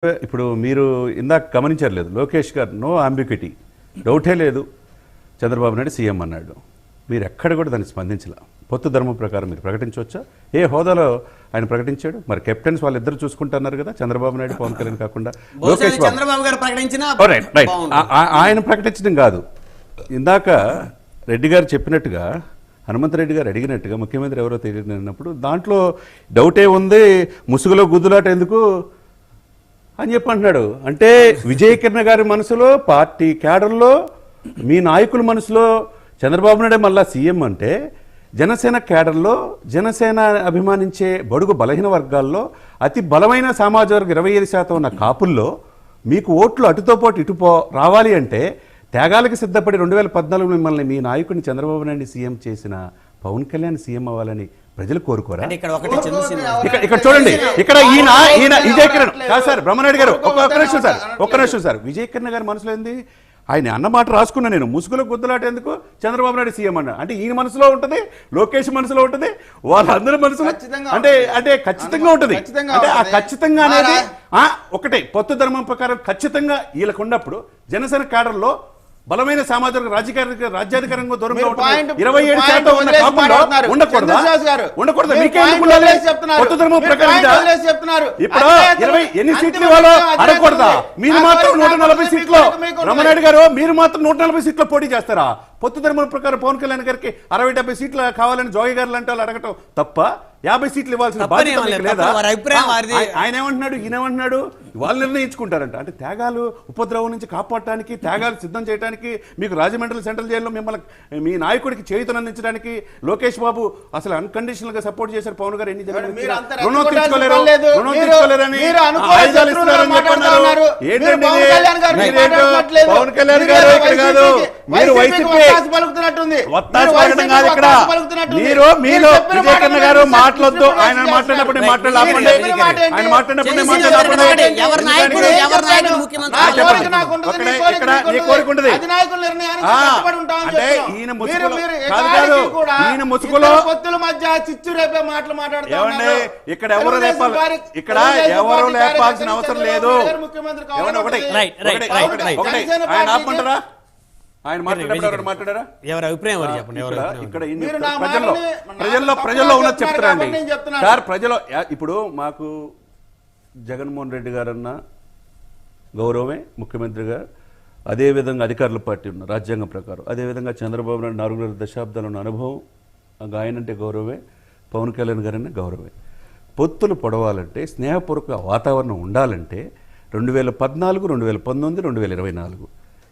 ఇప్పుడు మీరు ఇందాక గమనించారు లేదు, లోకేష్ గారు నో అంబిక్విటీ, డౌటే లేదు చంద్రబాబు నాయుడు సీఎం అన్నాడు. మీరు ఎక్కడ కూడా దాన్ని స్పందించలే. పొత్తు ధర్మం ప్రకారం మీరు ప్రకటించవచ్చా? ఏ హోదాలో ఆయన ప్రకటించాడు? మరి కెప్టెన్స్ వాళ్ళిద్దరు చూసుకుంటున్నారు కదా, చంద్రబాబు నాయుడు పవన్ కళ్యాణ్ కాకుండా లోకేష్ చంద్రబాబు గారు ప్రకటించిన ఆయన ప్రకటించడం కాదు. ఇందాక రెడ్డి గారు చెప్పినట్టుగా, హనుమంతరెడ్డి గారు అడిగినట్టుగా ముఖ్యమంత్రి ఎవరో తెలియనప్పుడు దాంట్లో డౌటే ఉంది, ముసుగులో గుద్దులాట ఎందుకు అని చెప్పి అంటున్నాడు. అంటే విజయకిరణ్ గారి మనసులో, పార్టీ క్యాడర్లో, మీ నాయకుల మనసులో చంద్రబాబు నాయుడే మళ్ళా సీఎం అంటే, జనసేన క్యాడర్లో, జనసేన అభిమానించే బడుగు బలహీన వర్గాల్లో అతి బలమైన సామాజిక వర్గం 25% ఉన్న కాపుల్లో మీకు ఓట్లు అటుతో పాటు ఇటు రావాలి అంటే త్యాగాలకు సిద్ధపడి 2014 మిమ్మల్ని మీ నాయకుడిని చంద్రబాబు నాయుడు సీఎం చేసిన పవన్ కళ్యాణ్ సీఎం అవ్వాలని ప్రజలు కోరుకోరా? ఇక్కడ చూడండి, ఇక్కడ ఈయన విజయకిరణ్ కాదు సార్, బ్రహ్మనాయుడు గారు ఒక్క నిమిషం సార్. విజయకిరణ్ గారి మనసులో ఏంది? ఆయన అన్నమాట రాసుకున్నా నేను, ముసుగులో గుద్దలాట ఎందుకు చంద్రబాబు నాయుడు సీఎం అన్నా అంటే ఈయన మనసులో ఉంటుంది, లోకేష్ మనసులో ఉంటుంది, వాళ్ళందరి మనసులో అంటే ఖచ్చితంగా ఉంటుంది. అంటే ఆ ఖచ్చితంగా అనేది ఒకటే పొత్తు ధర్మం ప్రకారం ఖచ్చితంగా వీళ్ళకు ఉన్నప్పుడు జనసేన క్యాడర్లో బలమైన సామాజిక రాజ్యాధికారంగా దూరంగా 27% ఉన్న కాపుల్లో ఉండకూడదా? పొత్తు ధర్మం ప్రకారం ఇప్పుడు 20 ఎన్ని సీట్లు ఇవ్వాలో అడగకూడదా? మీరు మాత్రం 140 సీట్లు, రమణారెడ్డి గారు మీరు మాత్రం 140 సీట్లు పోటీ చేస్తారా? పొత్తు ధర్మం ప్రకారం పవన్ కళ్యాణ్ గారికి 60-70 సీట్లు కావాలని జోగి గారు లాంటి వాళ్ళు అడగటం తప్ప? 50 సీట్లు ఇవ్వాల్సిన బాధ్యత లేదా? ఆయన ఏమంటున్నాడు, ఈయన ఏమంటున్నాడు? వాళ్ళు నిర్ణయించుకుంటారంట. అంటే త్యాగాలు ఉపద్రవం నుంచి కాపాడటానికి, త్యాగాలు సిద్ధం చేయడానికి, మీకు రాజమండ్రి సెంట్రల్ జైల్లో మిమ్మల్ని మీ నాయకుడికి చేయుతను అందించడానికి లోకేష్ బాబు అసలు అన్కండిషనల్ గా సపోర్ట్ చేశారు. పవన్ గారు ఎన్ని రుణం తీర్చుకోలేరని పవన్ కళ్యాణ్ గారు ఇక్కడ కాదు, మీరు వైసీపీ మీరు మీలో విజయకరణ గారు మాట్లాడద్దు. ఆయన మాట్లాడినప్పుడు మాట్లాడాలండి, ఆయన మాట్లాడినప్పుడు కోరుకుంటుంది. అంటే ఈయన ఈయన ముసుగులో ఏమండి, ఇక్కడ ఎవరు లేపాలి, ఇక్కడ ఎవరు లేపాల్సిన అవసరం లేదు. ఆయన ఆపమంటారా? ఆయన మాట్లాడారా? ఎవరి అభిప్రాయం చెప్పండి. ఇక్కడ ప్రజల్లో ఉన్నది చెప్తారండి సార్. ప్రజలు ఇప్పుడు మాకు జగన్మోహన్ రెడ్డి గారన్న గౌరవమే ముఖ్యమంత్రి గారు, అదేవిధంగా అధికారుల పార్టీ ఉన్న రాజ్యాంగం ప్రకారం, అదేవిధంగా చంద్రబాబు నాయుడు 4 దశాబ్దాల ఉన్న అనుభవం, ఆయనంటే గౌరవమే, పవన్ కళ్యాణ్ గారన్న గౌరవమే. పొత్తులు పొడవాలంటే, స్నేహపూర్వక వాతావరణం ఉండాలంటే 2014, 2019, 2024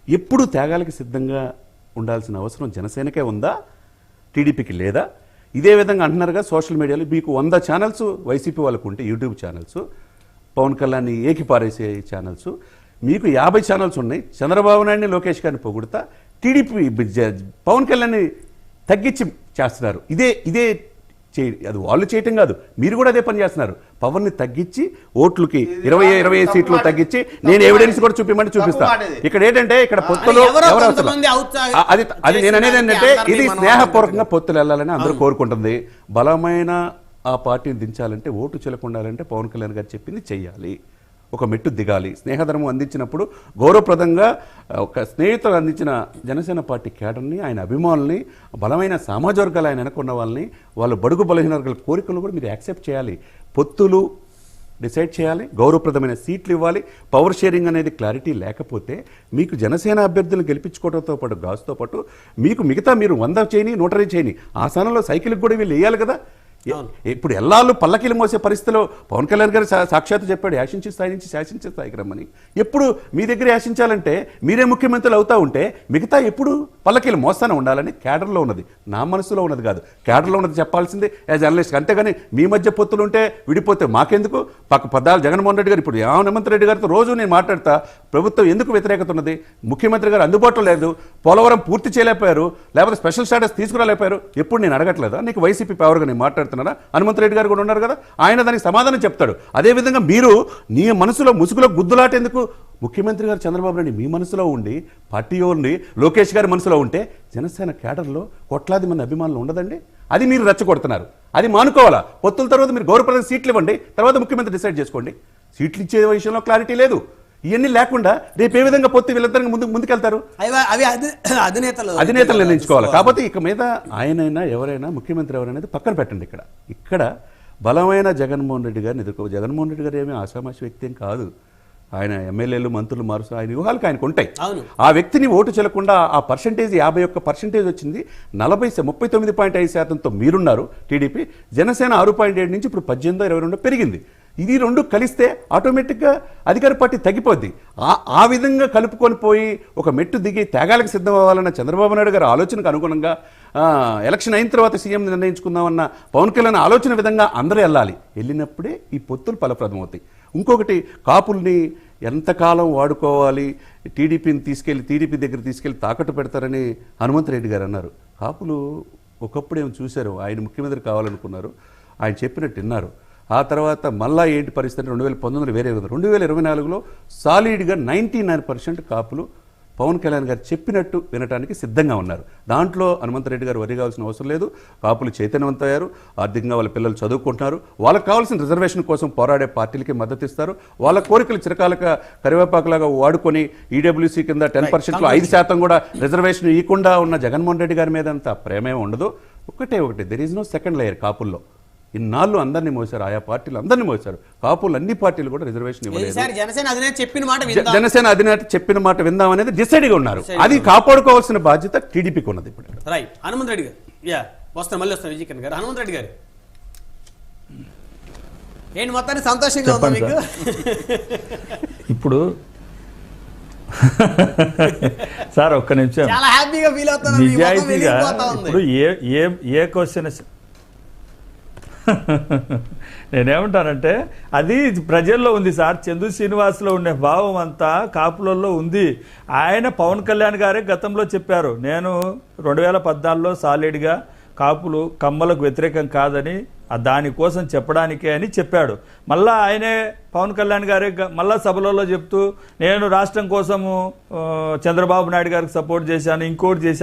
ఎప్పుడు త్యాగాలకి సిద్ధంగా ఉండాల్సిన అవసరం జనసేనకే ఉందా, టీడీపీకి లేదా? ఇదే విధంగా అంటున్నారుగా సోషల్ మీడియాలో, మీకు 100 ఛానల్స్ వైసీపీ వాళ్ళకు ఉంటే, యూట్యూబ్ ఛానల్స్, పవన్ కళ్యాణ్ని ఏకిపారేసే ఛానల్స్, మీకు 50 ఛానల్స్ ఉన్నాయి. చంద్రబాబు నాయుడిని లోకేష్ గారిని పొగుడుతా టీడీపీ పవన్ కళ్యాణ్ని తగ్గించి చేస్తున్నారు. ఇదే అది వాళ్ళు చేయటం కాదు, మీరు కూడా అదే పని చేస్తున్నారు. పవన్ని తగ్గించి ఓట్లకి 25 సీట్లు తగ్గించి, నేను ఎవిడెన్స్ కూడా చూపిస్తా. ఇక్కడ ఏంటంటే, ఇక్కడ పొత్తులు ఎవరు అది నేను అనేది ఏంటంటే, ఇది స్నేహపూర్వకంగా పొత్తులు వెళ్ళాలని అందరూ కోరుకుంటుంది. బలమైన ఆ పార్టీని దించాలంటే, ఓటు చెల్లకుండాలంటే పవన్ కళ్యాణ్ గారు చెప్పింది చెయ్యాలి, ఒక మెట్టు దిగాలి. స్నేహధర్మం అందించినప్పుడు గౌరవప్రదంగా ఒక స్నేహితులు అందించిన జనసేన పార్టీ క్యాడర్ని, ఆయన అభిమానుల్ని, బలమైన సామాజిక వర్గాలు ఆయన వెనకున్న వాళ్ళని, వాళ్ళు బడుగు బలహీన వర్గాల కోరికలు కూడా మీరు యాక్సెప్ట్ చేయాలి. పొత్తులు డిసైడ్ చేయాలి, గౌరవప్రదమైన సీట్లు ఇవ్వాలి. పవర్ షేరింగ్ అనేది క్లారిటీ లేకపోతే మీకు జనసేన అభ్యర్థులను గెలిపించుకోవడంతో పాటు, గాజుతో పాటు మీకు మిగతా మీరు 100 చేయని 120 చేయని ఆ స్థానంలో సైకిల్కి కూడా వీళ్ళు వేయాలి కదా. ఇప్పుడు ఎల్లాళ్ళు పల్లకీలు మోసే పరిస్థితిలో పవన్ కళ్యాణ్ గారు సాక్షాత్తు చెప్పాడు, యాశించే స్థాయి నుంచి శాసించే స్థాయికి రమ్మని. ఎప్పుడు మీ దగ్గర యాశించాలంటే మీరే ముఖ్యమంత్రులు అవుతా ఉంటే మిగతా ఎప్పుడు పల్లకీలు మోస్తానే ఉండాలని క్యాడర్లో ఉన్నది, నా మనసులో ఉన్నది కాదు, క్యాడర్లో ఉన్నది చెప్పాల్సింది యాజ్ జర్నలిస్ట్. అంతేగాని మీ మధ్య పొత్తులు ఉంటే విడిపోతే మాకెందుకు? పద్దాలు జగన్మోహన్ రెడ్డి గారు, ఇప్పుడు హనుమంత్ రెడ్డి గారితో రోజు నేను మాట్లాడతా, ప్రభుత్వం ఎందుకు వ్యతిరేకత ఉన్నది? ముఖ్యమంత్రి గారు అందుబాటులో లేదు, పోలవరం పూర్తి చేయలేకపోయారు, లేకపోతే స్పెషల్ స్టాటస్ తీసుకురాలేకపోయారు. ఎప్పుడు నేను అడగట్లేదా నీకు వైసీపీ పవర్గా నేను మాట్లాడుతున్నారా? హనుమంత్ రెడ్డి గారు కూడా ఉన్నారు కదా, ఆయన దానికి సమాధానం చెప్తాడు. అదేవిధంగా మీరు నీ మనసులో ముసుగులో గుద్దులాట ఎందుకు? ముఖ్యమంత్రి గారు చంద్రబాబు నాయుడు మీ మనసులో ఉండి, పార్టీ ఉండి, లోకేష్ గారి మనసులో ఉంటే జనసేన క్యాడర్లో కోట్లాది మంది అభిమానులు ఉండదండి? అది మీరు రెచ్చగొడుతున్నారు. అది మానుకోవాలా? పొత్తుల తర్వాత మీరు గౌరవప్రద సీట్లు ఇవ్వండి, తర్వాత ముఖ్యమంత్రి డిసైడ్ చేసుకోండి. సీట్లు ఇచ్చే విషయంలో క్లారిటీ లేదు. ఇవన్నీ లేకుండా రేపు ఏ విధంగా పొత్తు వీళ్ళిద్దరికి ముందుకెళ్తారు? అవి అధినేతలు నిర్ణయించుకోవాలి. కాకపోతే ఇక మీద ఆయనైనా ఎవరైనా ముఖ్యమంత్రి ఎవరైనా పక్కన పెట్టండి. ఇక్కడ బలమైన జగన్మోహన్ రెడ్డి గారిని ఎదుర్కో. జగన్మోహన్ రెడ్డి గారు ఏమీ ఆషామాషి వ్యక్తి ఏం కాదు. ఆయన ఎమ్మెల్యేలు మంత్రులు మారుస్తూ ఆయన వ్యూహాలకు ఆయనకు ఉంటాయి. ఆ వ్యక్తిని ఓటు చెల్లకుండా ఆ పర్సంటేజ్ 51% వచ్చింది. 39.5%తో మీరున్నారు టీడీపీ. జనసేన 6.7 నుంచి ఇప్పుడు 18-22 పెరిగింది. ఇది రెండు కలిస్తే ఆటోమేటిక్గా అధికార పార్టీ తగ్గిపోద్ది. ఆ విధంగా కలుపుకొని పోయి ఒక మెట్టు దిగి త్యాగాలకు సిద్ధం అవ్వాలన్న చంద్రబాబు నాయుడు గారి ఆలోచనకు అనుగుణంగా ఎలక్షన్ అయిన తర్వాత సీఎం నిర్ణయించుకుందామన్న పవన్ కళ్యాణ్ ఆలోచన విధంగా అందరూ వెళ్ళాలి. వెళ్ళినప్పుడే ఈ పొత్తులు ఫలప్రదం అవుతాయి. ఇంకొకటి, కాపుల్ని ఎంతకాలం వాడుకోవాలి, టీడీపీ దగ్గర తీసుకెళ్ళి తాకట్టు పెడతారని హనుమంత్ రెడ్డి గారు అన్నారు. కాపులు ఒకప్పుడు ఏమో చూశారు, ఆయన ముఖ్యమంత్రి కావాలనుకున్నారు, ఆయన చెప్పినట్టు విన్నారు. ఆ తర్వాత మళ్ళా ఏంటి పరిస్థితి 2019 వేరే విధంగా 2024లో సాలిడ్గా 99% కాపులు పవన్ కళ్యాణ్ గారు చెప్పినట్టు వినడానికి సిద్ధంగా ఉన్నారు. దాంట్లో హనుమంత్ రెడ్డి గారు వరి కావాల్సిన అవసరం లేదు. కాపులు చైతన్యవంతయ్యారు, ఆర్థికంగా వాళ్ళ పిల్లలు చదువుకుంటున్నారు, వాళ్ళకి కావాల్సిన రిజర్వేషన్ కోసం పోరాడే పార్టీలకి మద్దతు ఇస్తారు. వాళ్ళ కోరికలు చిరకాలక కరివేపాకులాగా వాడుకొని ఈడబ్ల్యూసీ కింద 10%లో 5% కూడా రిజర్వేషన్ ఇవ్వకుండా ఉన్న జగన్మోహన్ రెడ్డి గారి మీద అంత ప్రేమే ఉండదు. ఒకటే there is no second layer. కాపుల్లో ఇన్నాళ్ళు అందరినీ మోసారు, ఆయా పార్టీలు అందరినీ మోసారు. కాపులు అన్ని పార్టీలు కూడా రిజర్వేషన్ ఇవ్వలేదు. జనసేన అధినేత చెప్పిన మాట విందాం అనేది డిసైడ్గా ఉన్నారు. అది కాపాడుకోవాల్సిన బాధ్యత టీడీపీకి ఉన్నది. ఇప్పుడు రైట్. హనుమంత్ రెడ్డి గారు వస్తాను, మళ్ళీ వస్తాను. విజయ్ గారు, హనుమంత్ రెడ్డి గారు ఏంటి మొత్తాన్ని సంతోషంగా ఉందా మీకు? ఇప్పుడు సార్ ఒక్క నిమిషం, చాలా హ్యాపీగా ఫీల్ అవుతాను. నిజాయితీగా ఇప్పుడు ఏ క్వశ్చన్ నేనేమంటానంటే అది ప్రజల్లో ఉంది సార్. చందు శ్రీనివాస్లో ఉండే భావం అంతా కాపులలో ఉంది. ఆయన పవన్ కళ్యాణ్ గారే గతంలో చెప్పారు, నేను 2014లో సాలిడ్గా కాపులు కమ్మలకు వ్యతిరేకం కాదని దానికోసం చెప్పడానికే అని చెప్పాడు. మళ్ళా ఆయనే పవన్ కళ్యాణ్ గారే మళ్ళా సభలలో చెప్తూ నేను రాష్ట్రం కోసము చంద్రబాబు నాయుడు గారికి సపోర్ట్ చేశాను, ఇంకోటి చేశాను